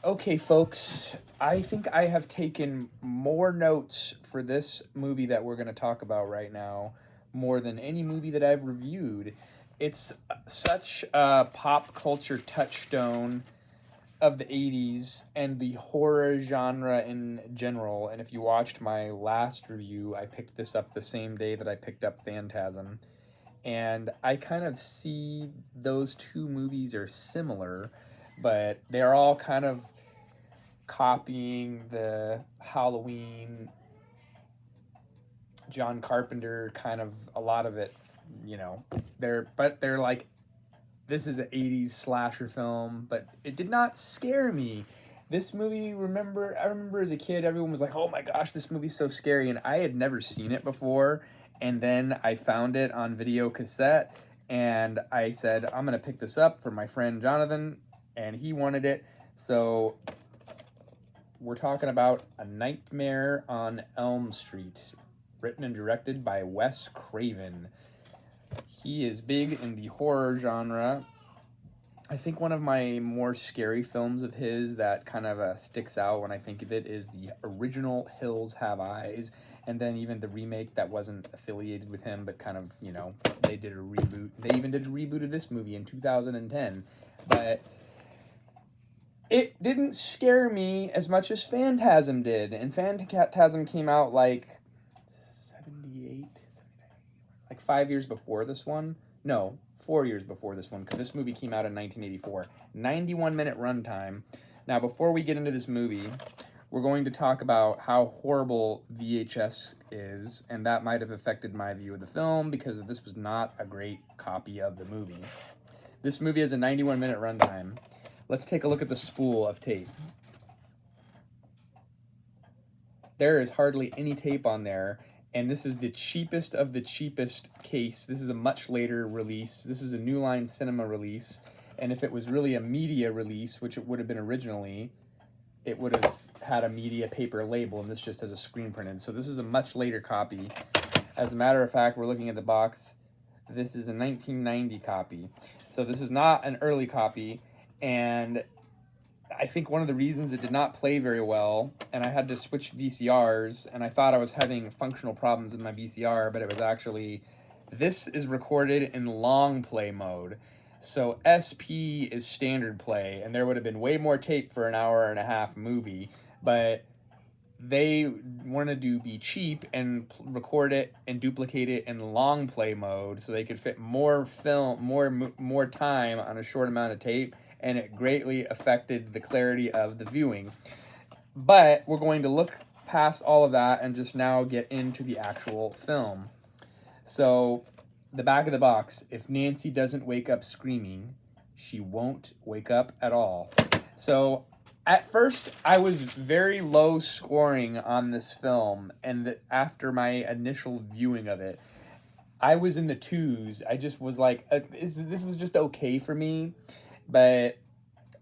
Okay, folks, I think I have taken more notes for this movie that we're going to talk about right now, more than any movie that I've reviewed. It's such a pop culture touchstone of the 80s and the horror genre in general. And if you watched my last review, I picked this up the same day that I picked up Phantasm. And I kind of see those two movies are similar, but they're all kind of copying the Halloween John Carpenter kind of a lot of it, you know. They're like this is an 80s slasher film, but it did not scare me. This movie, I remember as a kid everyone was like, "Oh my gosh, this movie's so scary," and I had never seen it before, and then I found it on video cassette and I said, "I'm going to pick this up for my friend Jonathan," and he wanted it. So we're talking about A Nightmare on Elm Street, written and directed by Wes Craven. He is big in the horror genre. I think one of my more scary films of his that kind of sticks out when I think of it is the original Hills Have Eyes, and then even the remake that wasn't affiliated with him, but kind of, they did a reboot. They even did a reboot of this movie in 2010. But it didn't scare me as much as Phantasm did. And Phantasm came out like 78, like 5 years before this one. No, 4 years before this one, because this movie came out in 1984. 91-minute runtime. Now, before we get into this movie, we're going to talk about how horrible VHS is, and that might have affected my view of the film because this was not a great copy of the movie. This movie has a 91-minute runtime. Let's take a look at the spool of tape. There is hardly any tape on there, and this is the cheapest of the cheapest case. This is a much later release. This is a New Line Cinema release, and if it was really a media release, which it would have been originally, it would have had a media paper label, and this just has a screen printed. So this is a much later copy. As a matter of fact, we're looking at the box. This is a 1990 copy. So this is not an early copy, and I think one of the reasons it did not play very well, and I had to switch VCRs, and I thought I was having functional problems with my VCR, but it was actually, this is recorded in long play mode. So SP is standard play, and there would have been way more tape for an hour and a half movie, but they wanted to be cheap and record it and duplicate it in long play mode so they could fit more film, more time on a short amount of tape, and it greatly affected the clarity of the viewing. But we're going to look past all of that and just now get into the actual film. So, the back of the box, if Nancy doesn't wake up screaming, she won't wake up at all. So, at first, I was very low scoring on this film, and after my initial viewing of it, I was in the twos. I just was like, this was just okay for me. But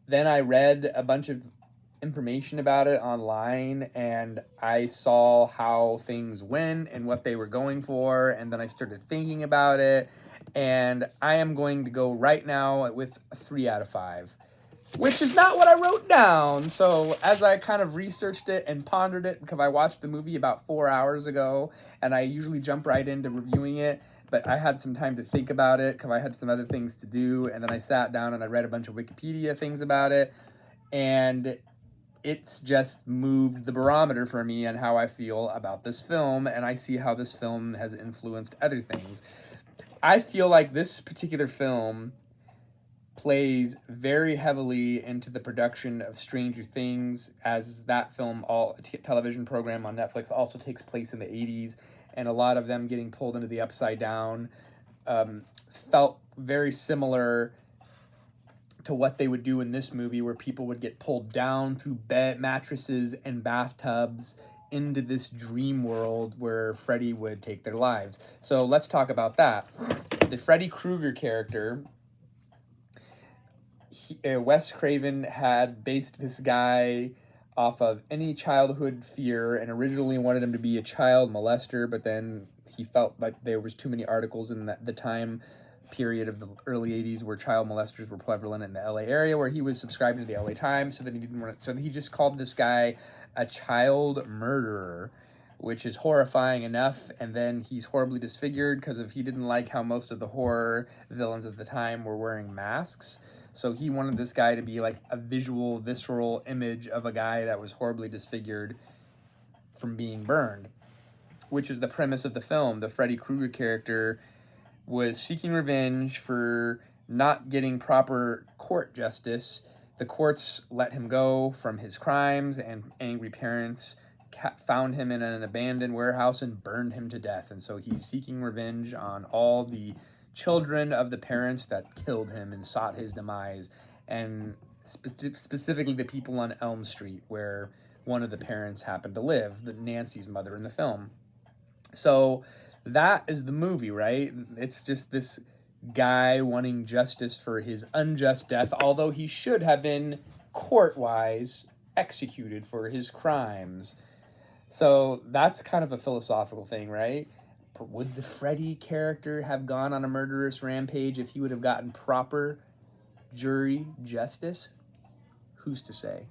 then I read a bunch of information about it online, and I saw how things went and what they were going for, and then I started thinking about it, and I am going to go right now with a 3 out of 5. Which is not what I wrote down. So as I kind of researched it and pondered it, because I watched the movie about 4 hours ago, and I usually jump right into reviewing it, but I had some time to think about it because I had some other things to do, and then I sat down and I read a bunch of Wikipedia things about it, and it's just moved the barometer for me on how I feel about this film, and I see how this film has influenced other things. I feel like this particular film plays very heavily into the production of Stranger Things, as that film, television program on Netflix, also takes place in the 80s, and a lot of them getting pulled into the Upside Down felt very similar to what they would do in this movie, where people would get pulled down through bed mattresses and bathtubs into this dream world where Freddy would take their lives. So let's talk about that. The Freddy Krueger character, Wes Craven had based this guy off of any childhood fear, and originally wanted him to be a child molester, but then he felt like there was too many articles in the time period of the early 80s where child molesters were prevalent in the LA area, where he was subscribing to the LA Times, so that he didn't want it. So he just called this guy a child murderer, which is horrifying enough. And then he's horribly disfigured because he didn't like how most of the horror villains at the time were wearing masks. So he wanted this guy to be like a visual, visceral image of a guy that was horribly disfigured from being burned, which is the premise of the film. The Freddy Krueger character was seeking revenge for not getting proper court justice. The courts let him go from his crimes, and angry parents found him in an abandoned warehouse and burned him to death. And so he's seeking revenge on all the children of the parents that killed him and sought his demise, and specifically the people on Elm Street, where one of the parents happened to live, Nancy's mother in the film. So that is the movie, right? It's just this guy wanting justice for his unjust death, although he should have been court-wise executed for his crimes. So that's kind of a philosophical thing, right? Would the Freddy character have gone on a murderous rampage if he would have gotten proper jury justice? Who's to say?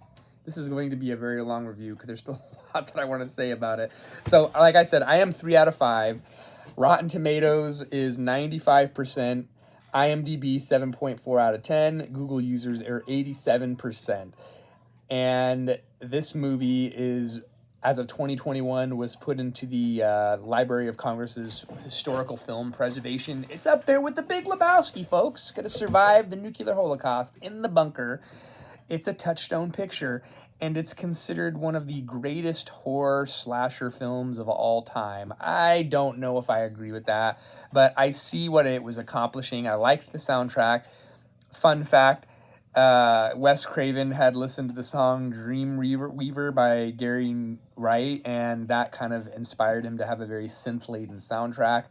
This is going to be a very long review because there's still a lot that I want to say about it. So, like I said, I am 3 out of 5. Rotten Tomatoes is 95%. IMDb 7.4 out of 10. Google users are 87%. And this movie is, as of 2021, was put into the Library of Congress's historical film preservation. It's up there with The Big Lebowski, folks. Gonna survive the nuclear holocaust in the bunker. It's a touchstone picture, and it's considered one of the greatest horror slasher films of all time. I don't know if I agree with that, but I see what it was accomplishing. I liked the soundtrack. Fun fact, Wes Craven had listened to the song Dream Weaver by Gary Wright, and that kind of inspired him to have a very synth-laden soundtrack,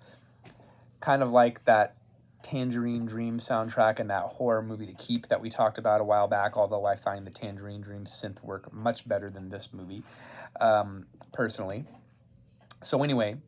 kind of like that Tangerine Dream soundtrack and that horror movie The Keep that we talked about a while back, although I find the Tangerine Dream synth work much better than this movie, personally. So anyway,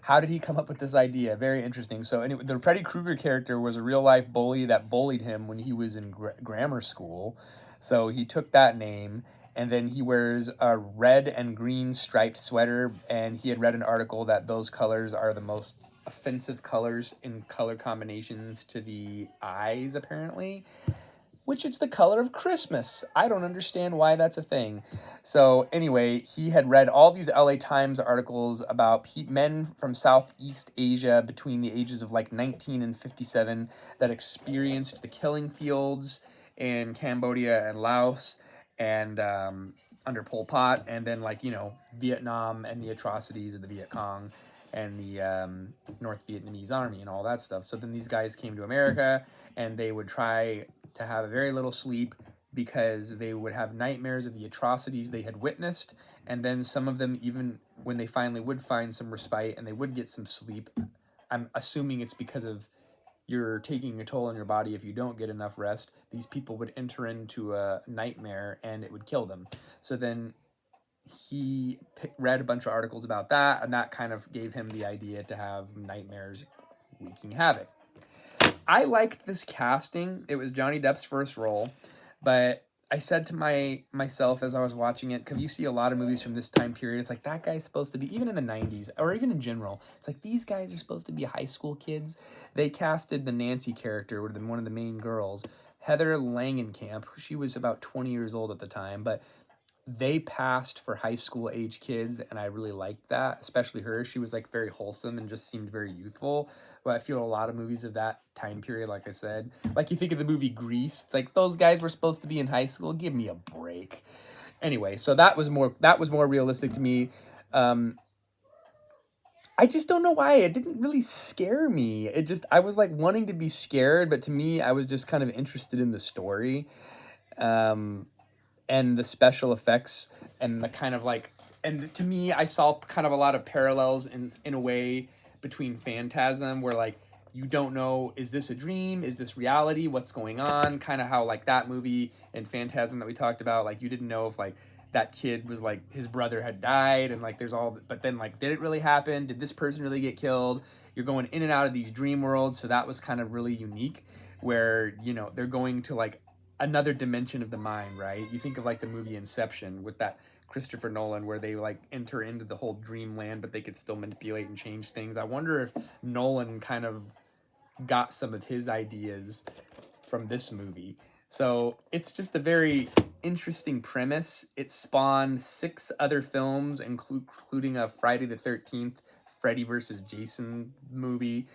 how did he come up with this idea? Very interesting. So anyway, the Freddy Krueger character was a real-life bully that bullied him when he was in grammar school. So he took that name, and then he wears a red and green striped sweater, and he had read an article that those colors are the most offensive colors in color combinations to the eyes, apparently, which is the color of Christmas. I don't understand why that's a thing. So anyway, he had read all these LA Times articles about men from Southeast Asia between the ages of like 19 and 57 that experienced the killing fields in Cambodia and Laos and under Pol Pot, and then Vietnam and the atrocities of the Viet Cong and the North Vietnamese army and all that stuff. So then these guys came to America, and they would try to have very little sleep because they would have nightmares of the atrocities they had witnessed. And then some of them, even when they finally would find some respite and they would get some sleep, I'm assuming it's because of you're taking a toll on your body if you don't get enough rest, these people would enter into a nightmare and it would kill them. So then he read a bunch of articles about that, and that kind of gave him the idea to have nightmares wreaking havoc. I liked this casting. It was Johnny Depp's first role, but I said to myself as I was watching it, because you see a lot of movies from this time period, it's like that guy's supposed to be, even in the 90s, or even in general, it's like these guys are supposed to be high school kids. They casted the Nancy character, one of the main girls, Heather Langenkamp. She was about 20 years old at the time, but they passed for high school age kids, and I really liked that, especially her. She was like very wholesome and just seemed very youthful. But I feel a lot of movies of that time period, like I said, like you think of the movie Grease, it's like those guys were supposed to be in high school. Give me a break. Anyway, so that was more realistic to me. I just don't know why it didn't really scare me. I was like wanting to be scared, but to me, I was just kind of interested in the story. And the special effects and the kind of and to me, I saw kind of a lot of parallels in a way between Phantasm, where like, you don't know, is this a dream? Is this reality? What's going on? Kind of how like that movie and Phantasm that we talked about, like you didn't know if like that kid was like, his brother had died, and like there's all, but then like, did it really happen? Did this person really get killed? You're going in and out of these dream worlds, so that was kind of really unique, where, you know, they're going to like another dimension of the mind, right? You think of like the movie Inception with that Christopher Nolan, where they like enter into the whole dreamland, but they could still manipulate and change things. I wonder if Nolan kind of got some of his ideas from this movie. So it's just a very interesting premise. It spawned 6 other films, including a Friday the 13th, Freddy versus Jason movie.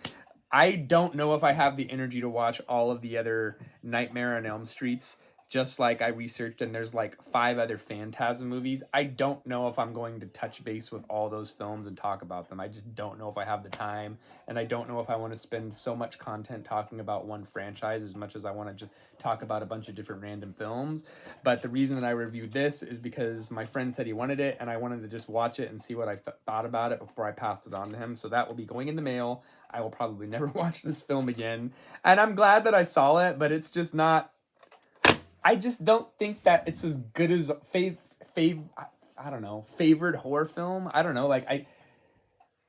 I don't know if I have the energy to watch all of the other Nightmare on Elm Streets. Just like I researched, and there's like 5 other Phantasm movies. I don't know if I'm going to touch base with all those films and talk about them. I just don't know if I have the time, and I don't know if I want to spend so much content talking about one franchise as much as I want to just talk about a bunch of different random films. But the reason that I reviewed this is because my friend said he wanted it, and I wanted to just watch it and see what I thought about it before I passed it on to him. So that will be going in the mail. I will probably never watch this film again, and I'm glad that I saw it, but it's just not. I just don't think that it's as good as I don't know, favored horror film. I don't know, like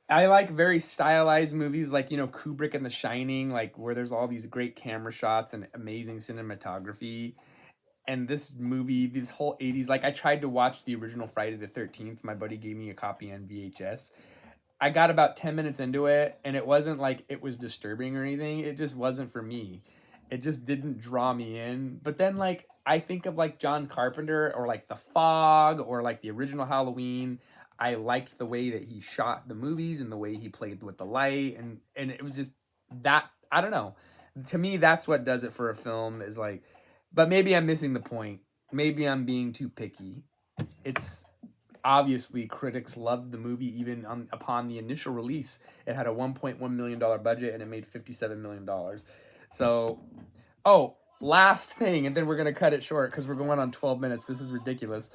I like very stylized movies, like, you know, Kubrick and The Shining, like where there's all these great camera shots and amazing cinematography. And this movie, this whole 80s, like I tried to watch the original Friday the 13th. My buddy gave me a copy on VHS. I got about 10 minutes into it, and it wasn't like it was disturbing or anything. It just wasn't for me. It just didn't draw me in. But then, like, I think of like John Carpenter or like The Fog or like the original Halloween. I liked the way that he shot the movies and the way he played with the light, and it was just that, I don't know. To me, that's what does it for a film, is like, but maybe I'm missing the point. Maybe I'm being too picky. It's obviously critics loved the movie even upon the initial release. It had a $1.1 million budget and it made $57 million. So, oh, last thing, and then we're going to cut it short because we're going on 12 minutes. This is ridiculous.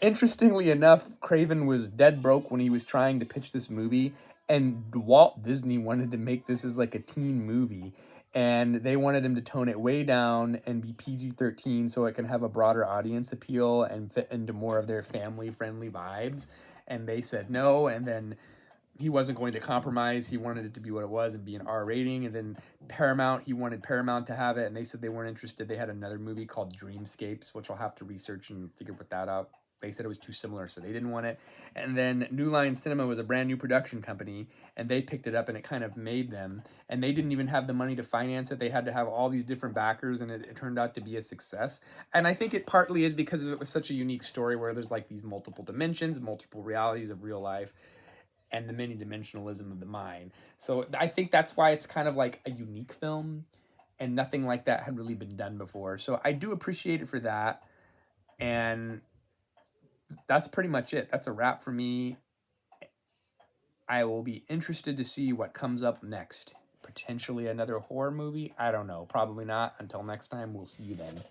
Interestingly enough, Craven was dead broke when he was trying to pitch this movie, and Walt Disney wanted to make this as like a teen movie, and they wanted him to tone it way down and be PG-13 so it can have a broader audience appeal and fit into more of their family-friendly vibes. And they said no, and then he wasn't going to compromise. He wanted it to be what it was and be an R rating. And then Paramount, he wanted Paramount to have it, and they said they weren't interested. They had another movie called Dreamscapes, which I'll have to research and figure what that out. They said it was too similar, so they didn't want it. And then New Line Cinema was a brand new production company, and they picked it up, and it kind of made them. And they didn't even have the money to finance it. They had to have all these different backers, and it turned out to be a success. And I think it partly is because it was such a unique story where there's like these multiple dimensions, multiple realities of real life, and the many-dimensionalism of the mind. So I think that's why it's kind of like a unique film, and nothing like that had really been done before. So I do appreciate it for that. And that's pretty much it. That's a wrap for me. I will be interested to see what comes up next. Potentially another horror movie? I don't know. Probably not. Until next time, we'll see you then.